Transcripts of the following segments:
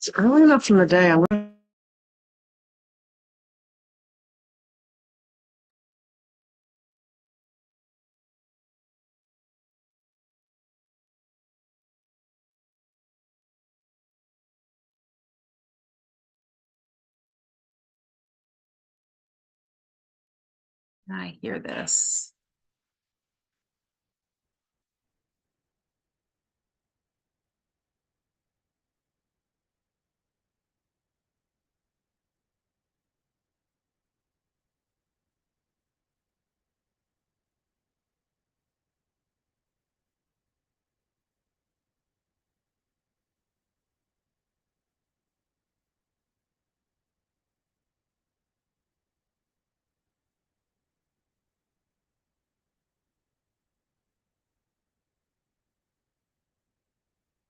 It's early enough in the day. I hear this.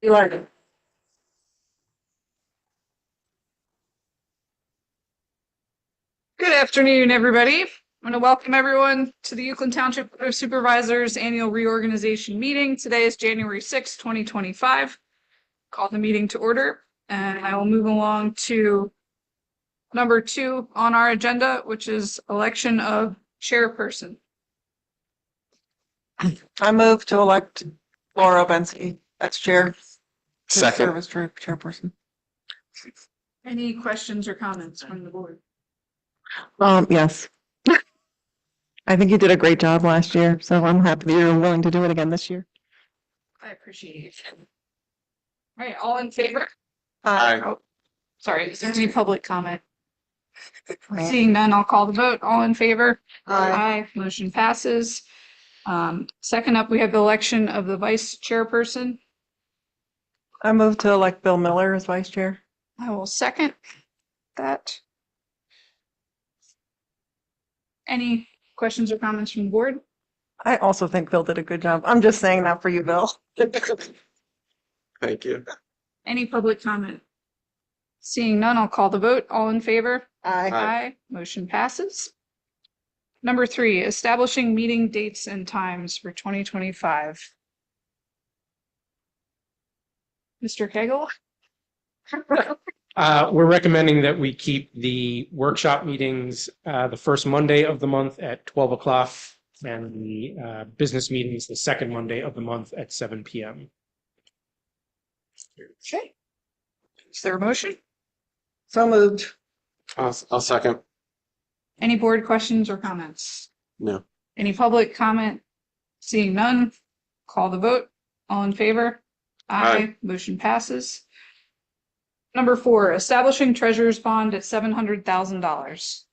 You like it? Good afternoon, everybody. I'm going to welcome everyone to the Uwchlan Township Board of Supervisors Annual Reorganization Meeting. Today is January 6, 2025. Call the meeting to order, and I will move along to number 2 on our agenda, which is election of chairperson. I move to elect Laura Bensky as chair. To Second. serve as chairperson. Any questions or comments from the board? Yes. I think you did a great job last year, so I'm happy that you're willing to do it again this year. I appreciate it. All right, all in favor? Aye. Oh, sorry, is there any public comment? Seeing none, I'll call the vote. All in favor? Aye. Motion passes. Second up, we have the election of the vice chairperson. I move to elect Bill Miller as vice chair. I will second that. Any questions or comments from the board? I also think Bill did a good job. I'm just saying that for you, Bill. Thank you. Any public comment? Seeing none, I'll call the vote. All in favor? Aye. Aye. Motion passes. Number 3, establishing meeting dates and times for 2025. Mr. Kegel? We're recommending that we keep the workshop meetings the first Monday of the month at 12 o'clock and the business meetings the second Monday of the month at 7 p.m. Okay. Is there a motion? So moved. I'll second. Any board questions or comments? No. Any public comment? Seeing none, call the vote. All in favor? Aye. Motion passes. Number 4, establishing treasurer's bond at $700,000.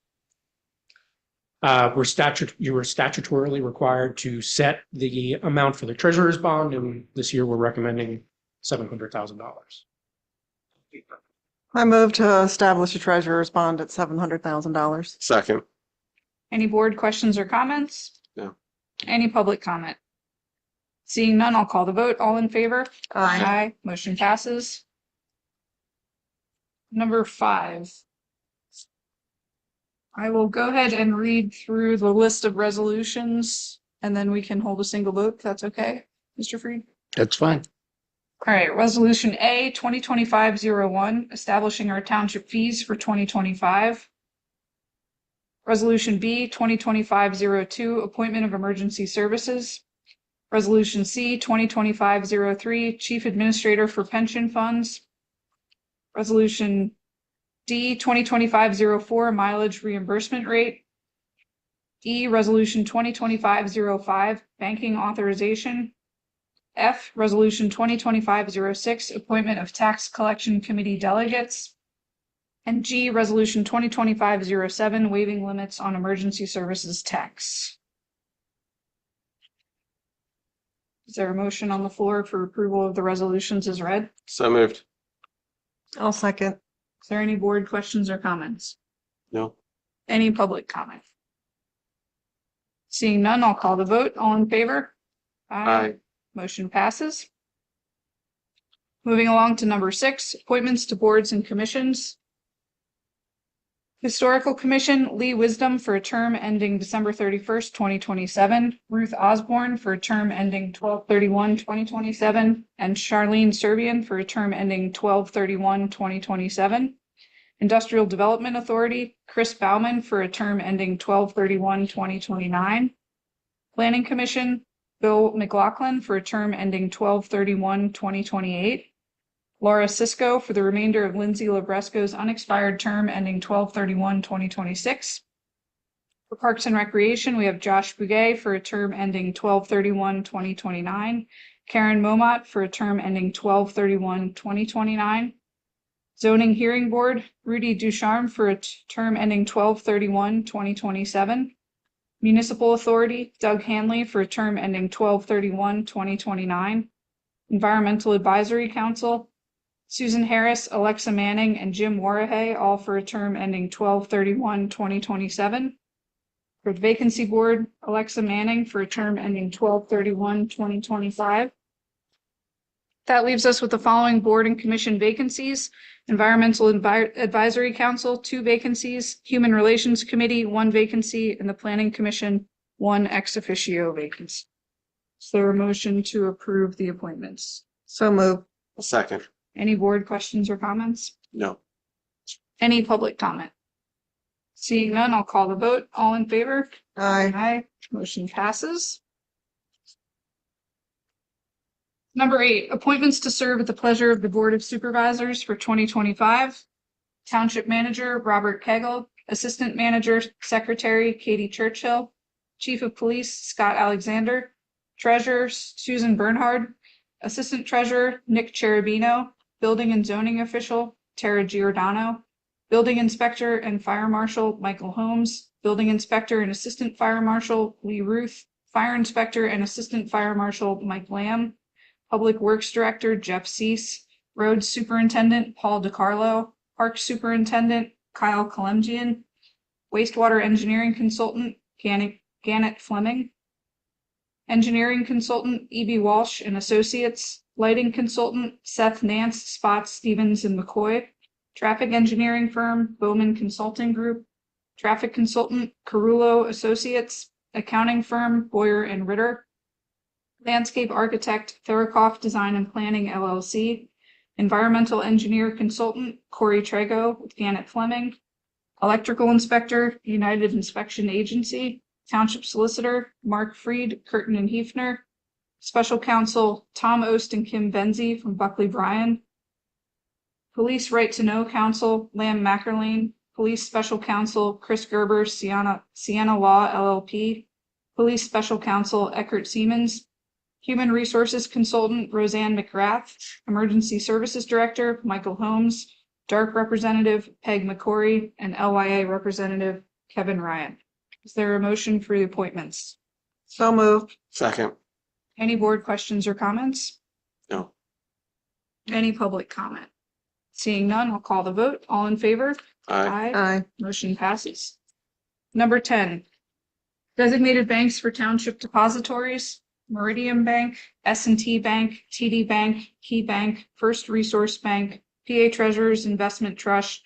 You were statutorily required to set the amount for the treasurer's bond, and this year we're recommending $700,000. I move to establish a treasurer's bond at $700,000. Second. Any board questions or comments? No. Any public comment? Seeing none, I'll call the vote. All in favor? Aye. Motion passes. Number 5. I will go ahead and read through the list of resolutions, and then we can hold a single vote, if that's okay, Mr. Freed? That's fine. All right, Resolution A, 2025-01, establishing our township fees for 2025. Resolution B, 2025-02, appointment of emergency services. Resolution C, 2025-03, chief administrator for pension funds. Resolution D, 2025-04, mileage reimbursement rate. E, Resolution 2025-05, banking authorization. F, Resolution 2025-06, appointment of tax collection committee delegates. And G, Resolution 2025-07, waiving limits on emergency services tax. Is there a motion on the floor for approval of the resolutions as read? So moved. I'll second. Is there any board questions or comments? No. Any public comment? Seeing none, I'll call the vote. All in favor? Aye. Motion passes. Moving along to number 6, appointments to boards and commissions. Historical Commission, Lee Wisdom for a term ending December 31st, 2027. Ruth Osborne for a term ending 12/31/2027, and Charlene Serbian for a term ending 12/31/2027. Industrial Development Authority, Chris Bauman for a term ending 12/31/2029. Planning Commission, Bill McLaughlin for a term ending 12/31/2028. Laura Cisco for the remainder of Lindsay Labresco's unexpired term ending 12/31/2026. For Parks and Recreation, we have Josh Bouguet for a term ending 12/31/2029. Karen Momot for a term ending 12/31/2029. Zoning Hearing Board, Rudy Ducharme for a term ending 12/31/2027. Municipal Authority, Doug Hanley for a term ending 12/31/2029. Environmental Advisory Council, Susan Harris, Alexa Manning, and Jim Warahay, all for a term ending 12/31/2027. For the Vacancy Board, Alexa Manning for a term ending 12/31/2025. That leaves us with the following board and commission vacancies: Environmental Advisory Council, 2 vacancies; Human Relations Committee, 1 vacancy; and the Planning Commission, 1 ex officio vacancy. Is there a motion to approve the appointments? So moved. A second. Any board questions or comments? No. Any public comment? Seeing none, I'll call the vote. All in favor? Aye. Aye. Motion passes. Number 8, appointments to serve at the pleasure of the Board of Supervisors for 2025. Township Manager Robert Kegel, Assistant Manager Secretary Katie Churchill, Chief of Police Scott Alexander, Treasurer Susan Bernhard, Assistant Treasurer Nick Cherubino, Building and Zoning Official Tara Giordano, Building Inspector and Fire Marshal Michael Holmes, Building Inspector and Assistant Fire Marshal Lee Ruth, Fire Inspector and Assistant Fire Marshal Mike Lamb, Public Works Director Jeff Cease, Roads Superintendent Paul DiCarlo, Park Superintendent Kyle Kalemjian, Wastewater Engineering Consultant Gannett Fleming, Engineering Consultant E.B. Walsh and Associates, Lighting Consultant Seth Nance, Spot, Stevens, and McCoy, Traffic Engineering Firm Bowman Consulting Group, Traffic Consultant Carullo Associates, Accounting Firm Boyer and Ritter, Landscape Architect Therakoff Design and Planning LLC, Environmental Engineer Consultant Corey Trego with Gannett Fleming, Electrical Inspector United Inspection Agency, Township Solicitor Mark Freed, Curtin and Hefner, Special Counsel Tom Ost and Kim Benzie from Buckley Bryan, Police Right to Know Counsel Lamb Mackerlane, Police Special Counsel Chris Gerber, Sienna Law LLP, Police Special Counsel Eckert Siemens, Human Resources Consultant Roseanne McGrath, Emergency Services Director Michael Holmes, DART Representative Peg McCory, and LYA Representative Kevin Ryan. Is there a motion for the appointments? So moved. Second. Any board questions or comments? No. Any public comment? Seeing none, I'll call the vote. All in favor? Aye. Aye. Motion passes. Number 10, designated banks for township depositories: Meridian Bank, S&T Bank, TD Bank, Key Bank, First Resource Bank, PA Treasurers Investment Trust,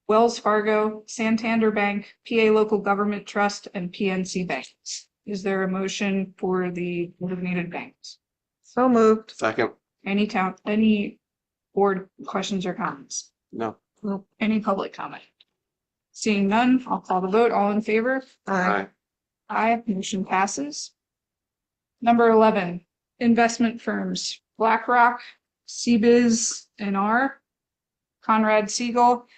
Wells Fargo, Santander Bank, PA Local Government Trust, and PNC Banks. Is there a motion for the designated banks? So moved. Second. Any board questions or comments? No. Nope. Any public comment? Seeing none, I'll call the vote. All in favor? Aye. Aye. Motion passes. Number 11, investment firms: BlackRock, CBiz NR, Conrad Siegel,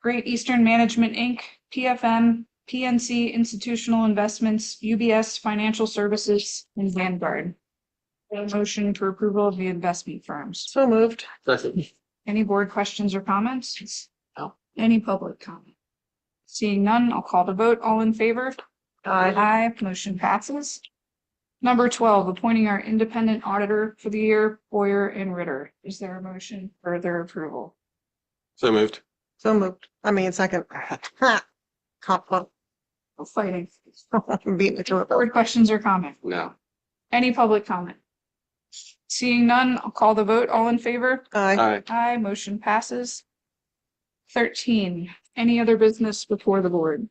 Great Eastern Management Inc., PFM, PNC Institutional Investments, UBS Financial Services, and Vanguard. A motion for approval of the investment firms. So moved. Second. Any board questions or comments? No. Any public comment? Seeing none, I'll call the vote. All in favor? Aye. Aye. Motion passes. Number 12, appointing our independent auditor for the year, Boyer and Ritter. Is there a motion for their approval? So moved. So moved. I mean, second. Ha. Cop. Fighting. Beat me to it. Board questions or comment? No. Any public comment? Seeing none, I'll call the vote. All in favor? Aye. Aye. Aye. Motion passes. 13, Any other business before the board?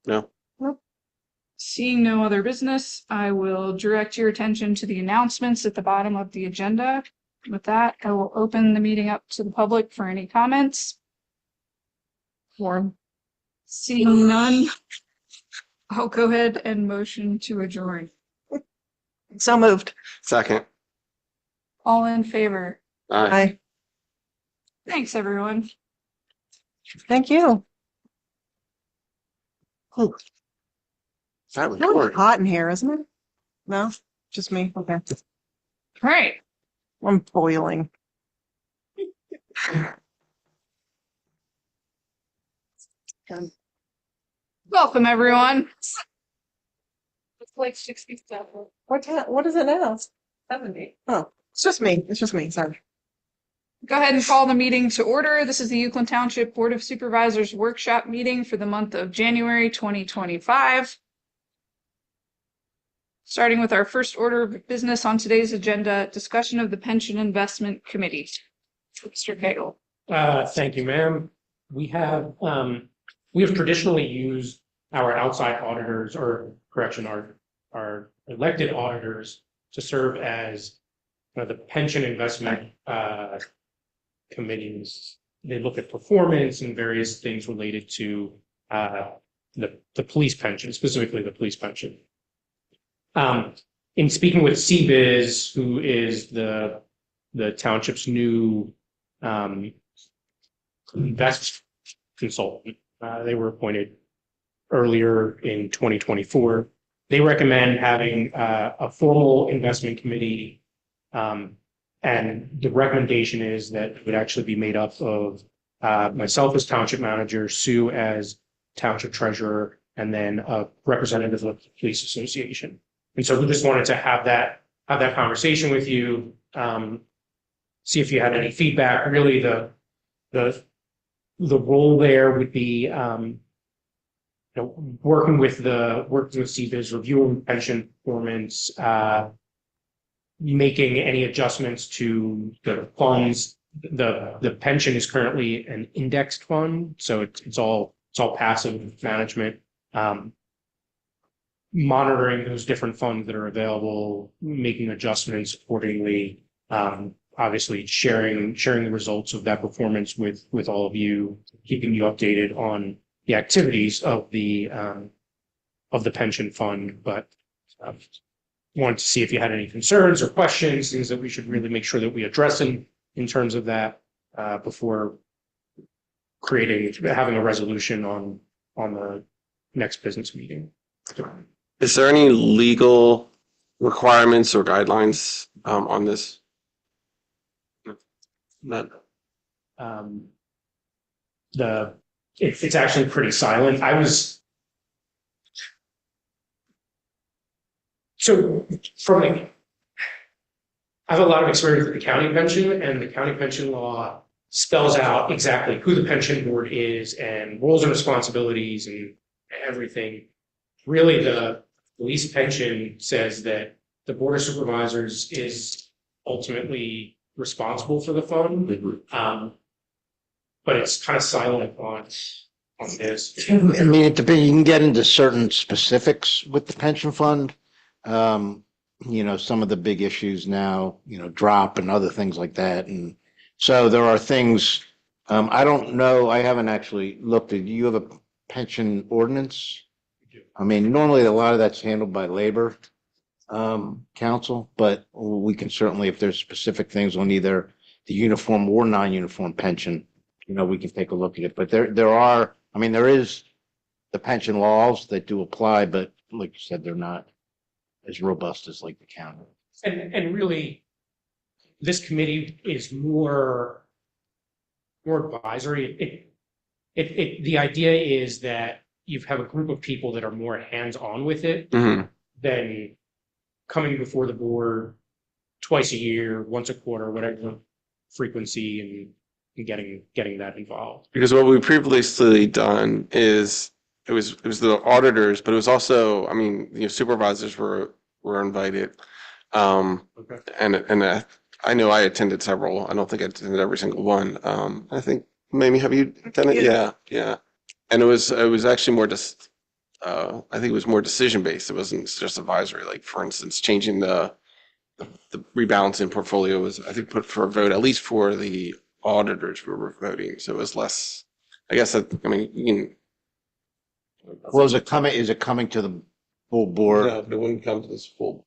No. Seeing no other business, I will direct your attention to the announcements at the bottom of the agenda. With that, I will open the meeting up to the public for any comments. Or seeing none, I'll go ahead and motion to adjourn. So moved. Second. All in favor? Aye. Aye. Thanks, everyone. Thank you. Oh, That was it's really short. hot in here, isn't it? No, just me. Okay. All right. I'm boiling. Welcome, everyone. It's like 67. What is it now? 70. Oh, it's just me. It's just me. Sorry. Go ahead and call the meeting to order. This is the Uwchlan Township Board of Supervisors workshop meeting for the month of January 2025. Starting with our first order of business on today's agenda, discussion of the Pension Investment Committee. Mr. Cagle. Thank you, ma'am. We have traditionally used our outside auditors, or correction, our elected auditors to serve as the pension investment committees. They look at performance and various things related to the police pension, specifically the police pension. In speaking with CBiz, who is the township's new investment consultant, they were appointed earlier in 2024. They recommend having a formal investment committee, and the recommendation is that it would actually be made up of myself as township manager, Sue as township treasurer, and then a representative of the police association. And so we just wanted to have that conversation with you, see if you had any feedback. Really, the role there would be working with CBiz, reviewing pension performance, making any adjustments to the funds. The pension is currently an indexed fund, so it's all passive management. Monitoring those different funds that are available, making adjustments accordingly, obviously sharing the results of that performance with all of you, keeping you updated on the activities of the pension fund. But wanted to see if you had any concerns or questions, things that we should really make sure that we address in terms of that before having a resolution on the next business meeting. Is there any legal requirements or guidelines on this? None. It's actually pretty silent. I have a lot of experience with the county pension, and the county pension law spells out exactly who the pension board is and roles and responsibilities and everything. Really, the police pension says that the board of supervisors is ultimately responsible for the fund. But it's kind of silent on this. I mean, it depends. You can get into certain specifics with the pension fund. Some of the big issues now, drop and other things like that. And so there are things, I don't know, I haven't actually looked at, you have a pension ordinance? I mean, normally a lot of that's handled by labor council, but we can certainly, if there's specific things on either the uniform or non-uniform pension, we can take a look at it. But there is the pension laws that do apply, but like you said, they're not as robust as like the county. And really, this committee is more advisory. The idea is that you have a group of people that are more hands-on with it than coming before the board twice a year, once a quarter, whatever frequency, and getting that involved. Because what we previously done is it was the auditors, but it was also, supervisors were invited. Okay. And I know I attended several. I don't think I attended every single one. I think Maybe have you done it? Yeah. Yeah, yeah. And it was actually more just, I think it was more decision based. It wasn't just advisory. Like for instance, changing the rebalancing portfolio was, I think, put for a vote, at least for the auditors who were voting. So it was less, I guess that, I mean, Well, is it coming to the full board? no, it wouldn't come to this full.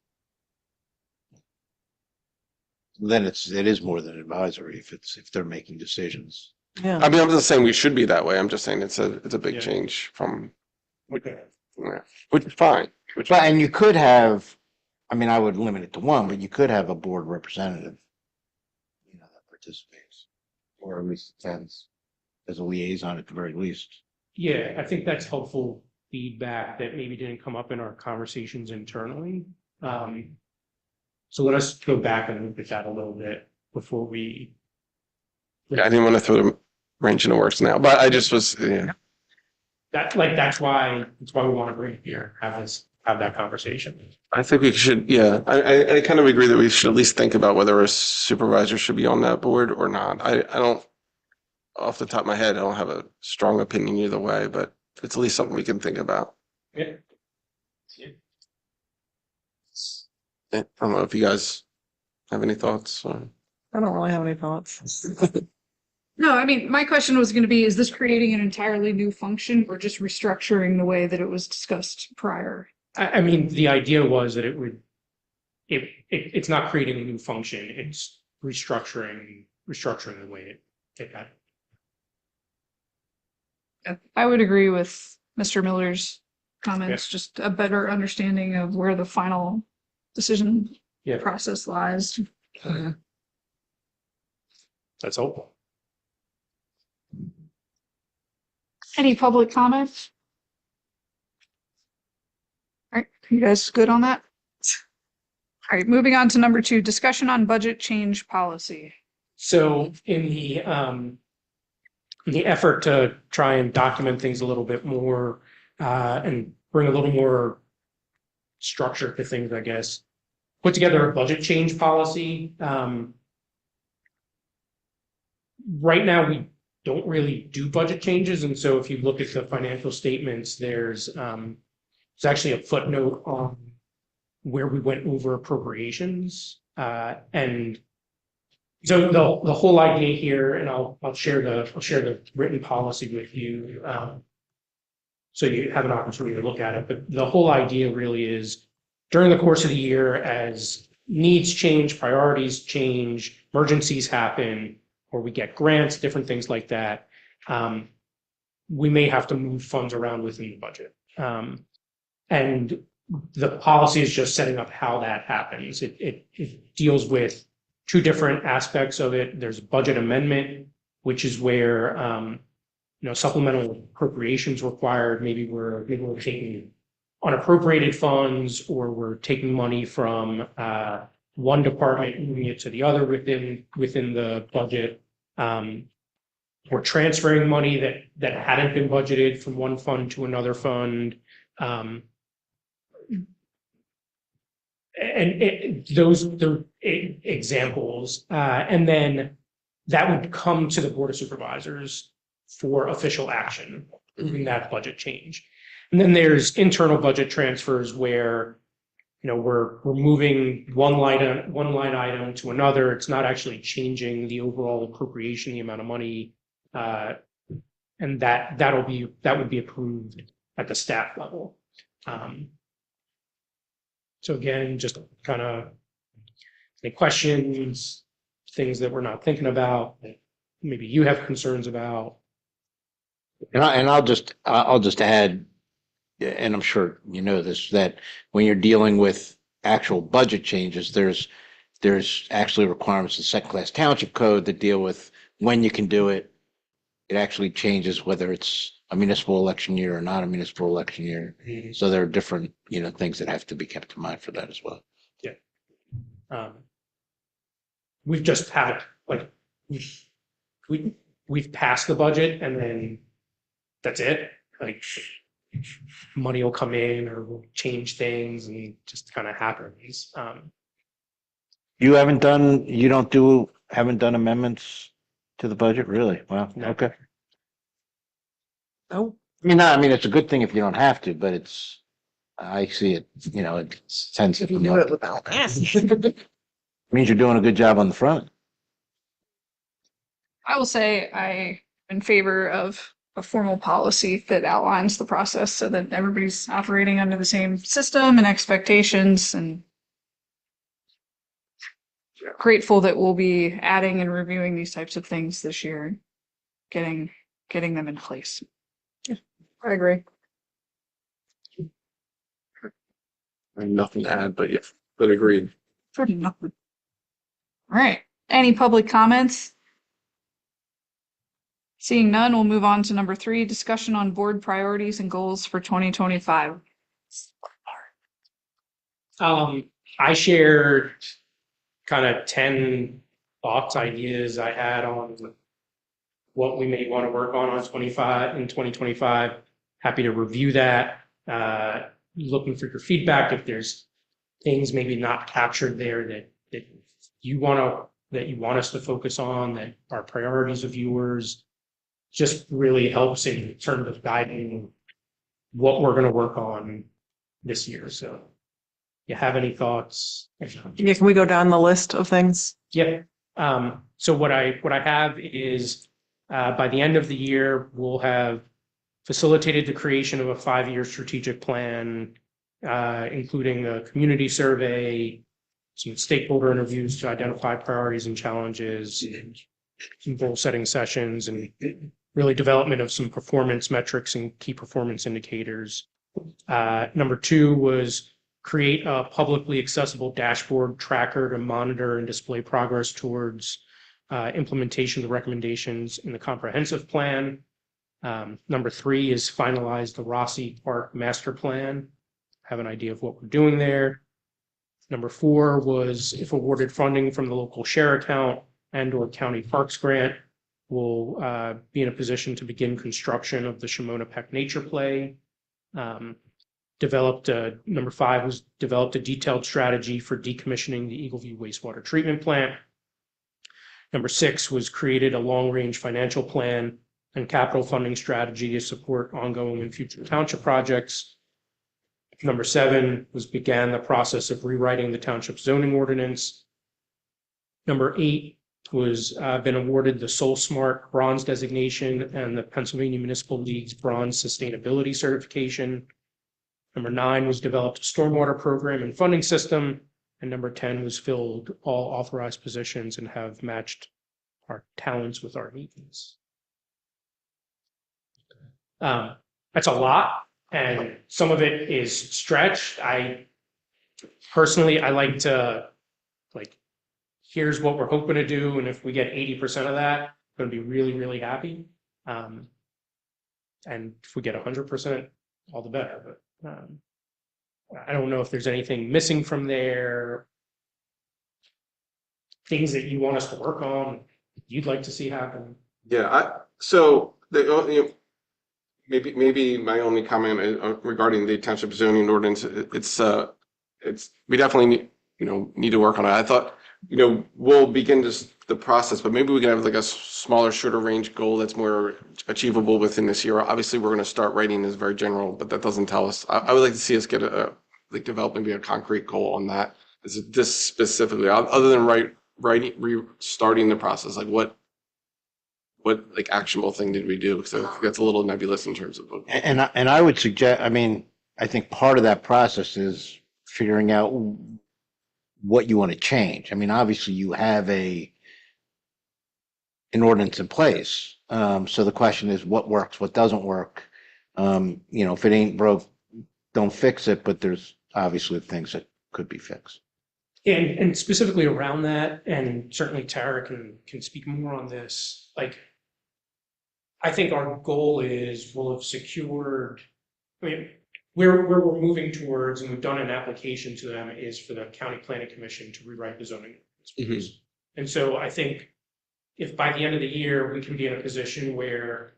Then it is more than advisory if they're making decisions. Yeah. I mean, I'm just saying we should be that way. I'm just saying it's a big Yeah. change from, Okay. yeah, which is fine. But, and you could have, I mean, I would limit it to one, but you could have a board representative, that participates, or at least attends as a liaison at the very least. Yeah, I think that's helpful feedback that maybe didn't come up in our conversations internally. So let us go back and look at that a little bit before we. Yeah, I didn't want to throw the wrench in the works now, but I just was, yeah. That's why we want to bring it here, have that conversation. I think we should, yeah, I kind of agree that we should at least think about whether a supervisor should be on that board or not. I don't, off the top of my head, I don't have a strong opinion either way, but it's at least something we can think about. Yeah. I don't know if you guys have any thoughts or. I don't really have any thoughts. No, I mean, my question was going to be, is this creating an entirely new function or just restructuring the way that it was discussed prior? I mean, the idea was that it's not creating a new function, it's restructuring the way it got. I would agree with Mr. Miller's comments, just a better understanding of where the final decision Yeah. process lies. That's helpful. Any public comments? All right, you guys good on that? All right, moving on to number 2, discussion on budget change policy. So in the effort to try and document things a little bit more and bring a little more structure to things, I guess, put together a budget change policy. Right now, we don't really do budget changes, and so if you look at the financial statements, there's actually a footnote on where we went over appropriations, and so the whole idea here, and I'll share the written policy with you, so you have an opportunity to look at it. But the whole idea really is during the course of the year, as needs change, priorities change, emergencies happen, or we get grants, different things like that, we may have to move funds around within the budget. And the policy is just setting up how that happens. It deals with 2 different aspects of it. There's a budget amendment, which is where supplemental appropriations required. Maybe we're taking unappropriated funds, or we're taking money from one department, moving it to the other within the budget. We're transferring money that hadn't been budgeted from one fund to another fund. And those are examples. And then that would come to the Board of Supervisors for official action, approving that budget change. And then there's internal budget transfers where we're moving one line item to another. It's not actually changing the overall appropriation, the amount of money, and that would be approved at the staff level. So again, just kind of any questions, things that we're not thinking about, that maybe you have concerns about. And I'll just add, and I'm sure you know this, that when you're dealing with actual budget changes, there's actually requirements in second-class township code that deal with when you can do it. It actually changes whether it's a municipal election year or not a municipal election year. Mm-hmm. So there are different, things that have to be kept in mind for that as well. Yeah. We've just had we've passed the budget and then that's it. Like money will come in or we'll change things and just kind of happens. You haven't done amendments to the budget? Really? Wow. No. Okay. Oh, I mean, it's a good thing if you don't have to, but I see it, it tends to if you come do up. it without that. Means you're doing a good job on the front. I will say I am in favor of a formal policy that outlines the process so that everybody's operating under the same system and expectations, and grateful that we'll be adding and reviewing these types of things this year, getting them in place. Yeah, I agree. I have nothing to add, but yeah, but agreed. Pretty nothing. All right. Any public comments? Seeing none, we'll move on to number 3, discussion on board priorities and goals for 2025. I shared kind of 10 thoughts, ideas I had on what we may want to work on in 2025. Happy to review that. Looking for your feedback if there's things maybe not captured there that you want us to focus on, that are priorities of yours. Just really helps in terms of guiding what we're going to work on this year. So, you have any thoughts? Yeah, can we go down the list of things? Yep. So what I have is by the end of the year, we'll have facilitated the creation of a 5-year strategic plan, including a community survey, some stakeholder interviews to identify priorities and challenges, some goal setting sessions, and really development of some performance metrics and key performance indicators. Number 2 was create a publicly accessible dashboard tracker to monitor and display progress towards implementation of the recommendations in the comprehensive plan. Number 3 is finalize the Rossi Park master plan, have an idea of what we're doing there. Number 4 was, if awarded funding from the local share account and/or county parks grant, we'll be in a position to begin construction of the Shimona Peck Nature Play. Number 5 was developed a detailed strategy for decommissioning the Eagleview wastewater treatment plant. Number 6 was created a long-range financial plan and capital funding strategy to support ongoing and future township projects. Number 7 was began the process of rewriting the township zoning ordinance. Number 8 was been awarded the Soul Smart Bronze designation and the Pennsylvania Municipal League's Bronze Sustainability certification. Number 9 was developed a stormwater program and funding system. And number 10 was filled all authorized positions and have matched our talents with our needs. That's a lot, and some of it is stretched. I like to, here's what we're hoping to do, and if we get 80% of that, I'm going to be really, really happy. And if we get 100%, all the better. But I don't know if there's anything missing from there, things that you want us to work on, you'd like to see happen. Yeah, maybe my only comment regarding the township zoning ordinance, we definitely need to work on it. I thought we'll begin the process, but maybe we can have like a smaller, shorter range goal that's more achievable within this year. Obviously, we're going to start writing this very general, but that doesn't tell us. I would like to see us get develop maybe a concrete goal on that. This specifically, other than restarting the process, like what actionable thing did we do? So that's a little nebulous in terms of. And I would suggest, I think part of that process is figuring out what you want to change. Obviously you have an ordinance in place. So the question is what works, what doesn't work. If it ain't broke, don't fix it, but there's obviously things that could be fixed. And specifically around that, and certainly Tara can speak more on this, I think our goal is we'll have secured, where we're moving towards, and we've done an application to them, is for the County Planning Commission to rewrite the zoning. Mm-hmm. And so I think if by the end of the year, we can be in a position where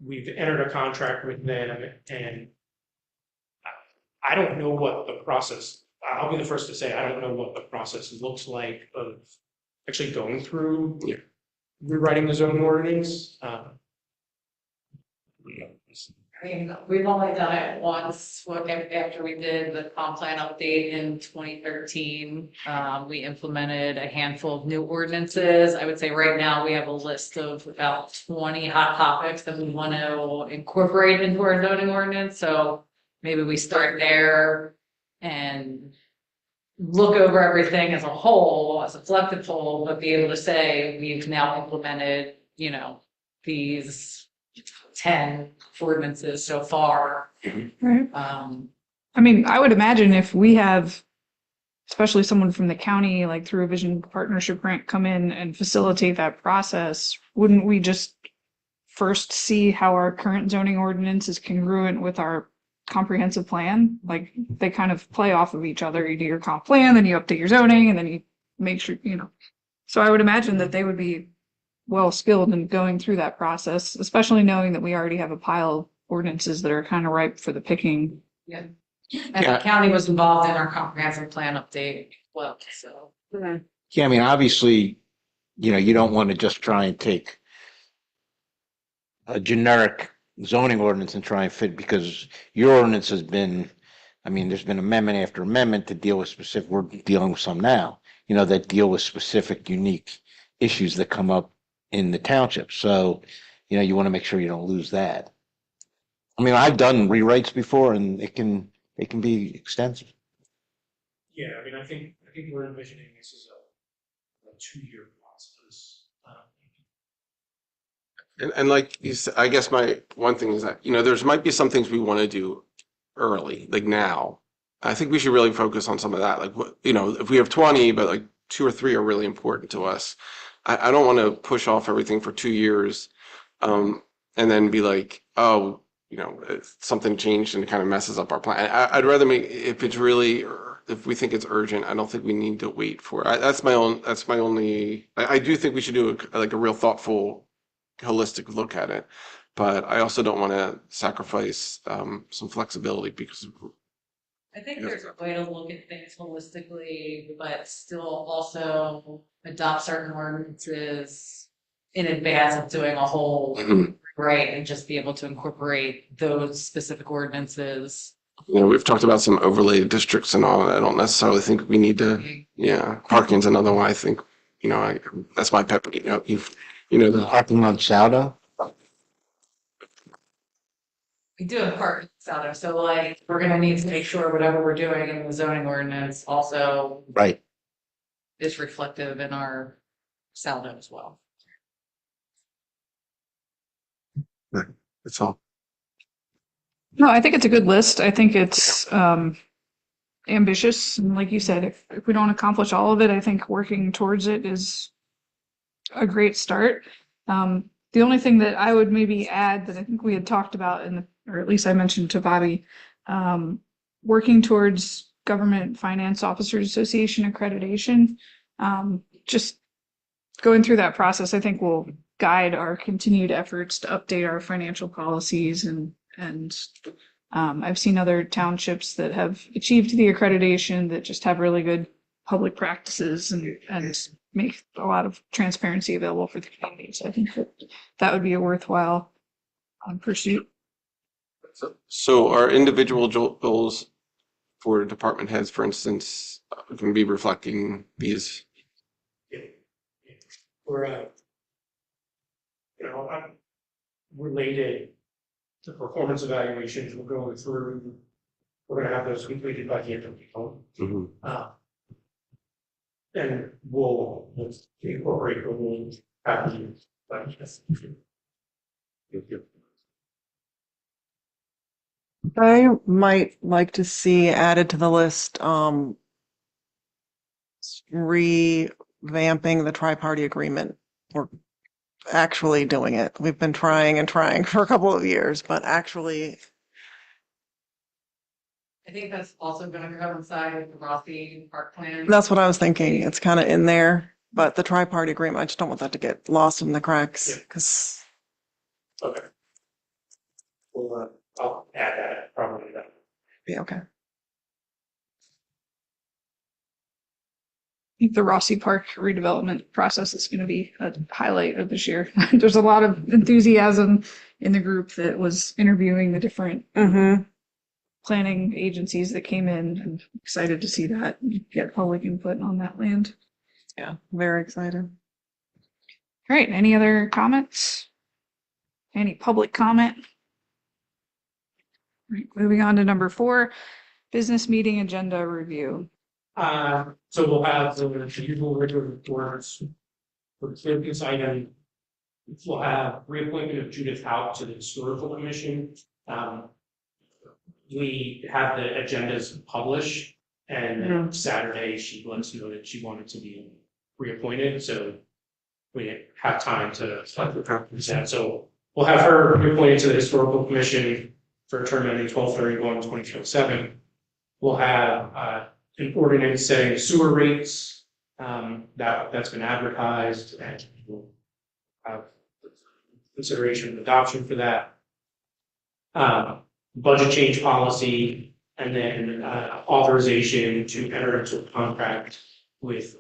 we've entered a contract with them, and I don't know what the process, I'll be the first to say, I don't know what the process looks like of actually going through rewriting the zoning ordinance. I mean, we've only done it once, after we did the comp plan update in 2013. We implemented a handful of new ordinances. I would say right now we have a list of about 20 hot topics that we want to incorporate into our zoning ordinance. So maybe we start there and look over everything as a whole, as a collective whole, but be able to say we've now implemented, these 10 ordinances so far. Right. I mean, I would imagine if we have, especially someone from the county, like through a vision partnership grant, come in and facilitate that process, wouldn't we just first see how our current zoning ordinance is congruent with our comprehensive plan? Like they kind of play off of each other. You do your comp plan, then you update your zoning, and then you make sure, So I would imagine that they would be well skilled in going through that process, especially knowing that we already have a pile of ordinances that are kind of ripe for the picking. And Yeah. the county was involved in our comprehensive plan update, well, so. Yeah, I mean, obviously, you don't want to just try and take a generic zoning ordinance and try and fit, because your ordinance has been, there's been amendment after amendment to deal with specific, we're dealing with some now, that deal with specific, unique issues that come up in the township. So, you want to make sure you don't lose that. I've done rewrites before and it can be extensive. Yeah, I think we're envisioning this as a 2-year process. And like you said, I guess my one thing is that, there's might be some things we want to do early, like now. I think we should really focus on some of that. Like, if we have 20, but like 2 or 3 are really important to us. I don't want to push off everything for 2 years, and then be like, oh, something changed and it kind of messes up our plan. I'd rather if it's really, if we think it's urgent, I don't think we need to wait for it. That's my only, I do think we should do a real thoughtful, holistic look at it. But I also don't want to sacrifice some flexibility because I think there's a way to look at things holistically, but still also adopt certain ordinances in advance of doing a whole right, and just be able to incorporate those specific ordinances. we've talked about some overlay districts and all. I don't necessarily think we need to. Yeah, parking's another one. I think that's my pet peeve. The Parking on Saudo. We do have parking out, so like, we're gonna need to make sure whatever we're doing in the zoning ordinance also Right. is reflective in our saldo as well. That's all. No, I think it's a good list. I think it's ambitious. And like you said, if we don't accomplish all of it, I think working towards it is a great start. The only thing that I would maybe add that I think we had talked about or at least I mentioned to Bobby, working towards Government Finance Officers Association accreditation. Just going through that process, I think will guide our continued efforts to update our financial policies and I've seen other townships that have achieved the accreditation that just have really good public practices and make a lot of transparency available for the community. So I think that would be a worthwhile pursuit. So our individual goals for department heads, for instance, can be reflecting these. We're, related to performance evaluations, we're going through, we're going to have those completed by the end of the month. And we'll incorporate the rules after you. I might like to see added to the list, revamping the tri-party agreement or actually doing it. We've been trying and trying for a couple of years, but actually, I think that's also gonna coincide with the Rossi Park Plan. that's what I was thinking. It's kind of in there, but the tri-party agreement, I just don't want that to get lost in the cracks because. Okay. Well, I'll add that probably that. Yeah, okay. think the Rossi Park redevelopment process is going to be a highlight of this year. There's a lot of enthusiasm in the group that was interviewing the different Mm-hmm. planning agencies that came in. I'm excited to see that and get public input on that land. Yeah, very excited. All right, any other comments? Any public comment? Right, moving on to number 4, business meeting agenda review. So we'll have the usual regular reports. For the focus item, we'll have reappointment of Judith Hout to the Historical Commission. We have the agendas published, and Saturday she let us know that she wanted to be reappointed, so we didn't have time to that. So we'll have her reappointed to the Historical Commission for a term ending 12/31/2027. We'll have an ordinance setting sewer rates that's been advertised, and we'll have consideration and adoption for that. Budget change policy, and then authorization to enter into a contract with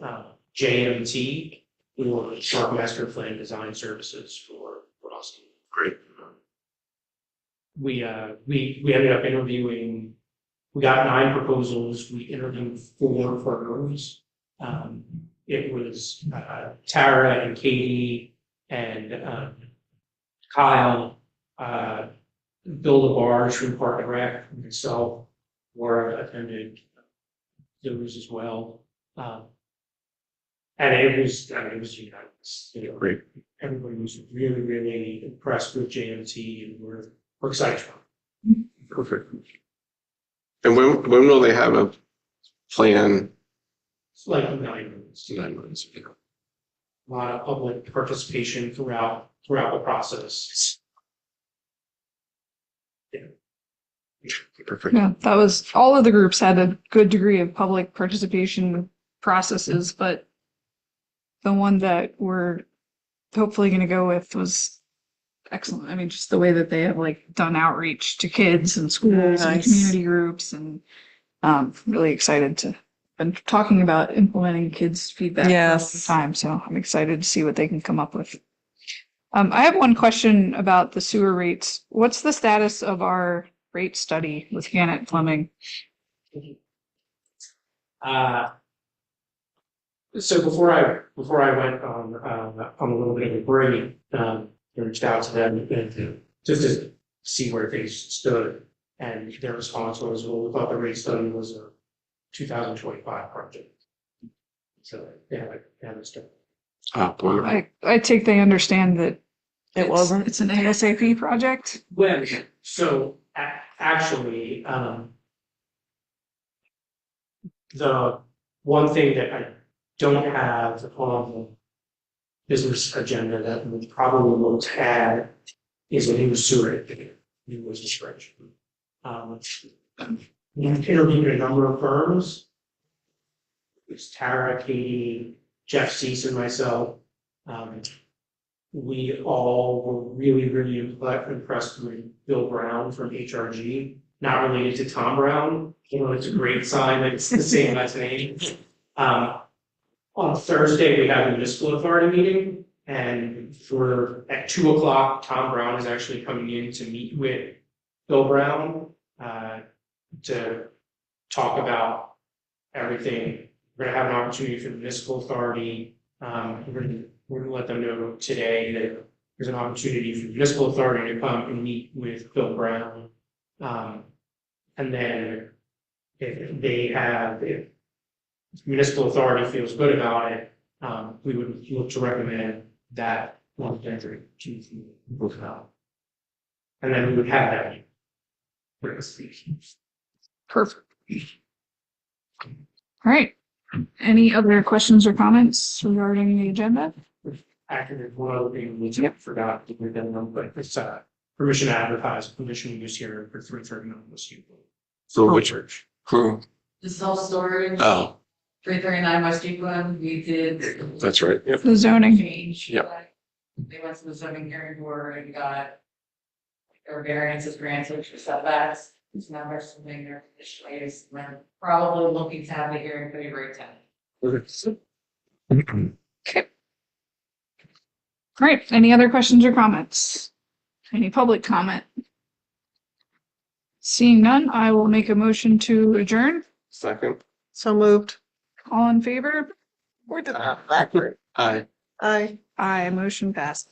JMT for Sharp Master Plan Design Services for Rossi. Great. We ended up interviewing. We got 9 proposals. We interviewed 4 firms. It was Tara and Katie and Kyle, Bill LaBarge from Park and Rec, and myself were attended those as well. And it was unanimous. Great. Everybody was really, really impressed with JMT, and we're excited. Perfect. And when will they have a plan? It's like 9 months. 9 months. A lot of public participation throughout the process. Perfect. Yeah, that was, all of the groups had a good degree of public participation processes, but the one that we're hopefully going to go with was excellent. I mean, just the way that they have like done outreach to kids and schools and Nice. community groups, and really excited to been talking about implementing kids' feedback for a long Yes. time. So I'm excited to see what they can come up with. I have one question about the sewer rates. What's the status of our rate study with Gannett Plumbing? So before I went on a little bit of a break, I reached out to them and just to see where things stood, and their response was, "Well, we thought the rate study was a 2025 project." So they haven't started. Wonderful. I take they understand that It wasn't. It's an ASAP project. Well, so actually, the one thing that I don't have on the business agenda that we probably will add is a new sewer engineer, new was description. We interviewed a number of firms. It's Tara, Katie, Jeff Cease, and myself. We all were really, really impressed with Bill Brown from HRG, not related to Tom Brown. It's a great sign that it's the same last name. On Thursday, we have a municipal authority meeting, and at 2:00, Tom Brown is actually coming in to meet with Bill Brown to talk about everything. We're gonna have an opportunity for the municipal authority. We're gonna let them know today that there's an opportunity for the municipal authority to come and meet with Bill Brown. And then if municipal authority feels good about it, we would look to recommend that one entry to the and then we would have that. Perfect. All right. Any other questions or comments regarding the agenda? Actually, there's one other thing we forgot to bring them, but it's permission to advertise, permission use here for 339 West Euclid. So which church? who? The self-storage, Oh, 339 West Euclid, we did. that's right. Yep. The zoning. Change. Yep. They went to the zoning hearing board and got their variances granted for setbacks. It's now they're submitting their conditional use, and they're probably looking to have the hearing February 10th. Okay. All right, any other questions or comments? Any public comment? Seeing none, I will make a motion to adjourn. Second. So moved. All in favor? Where did that backward? Aye. Aye. Aye, motion passed.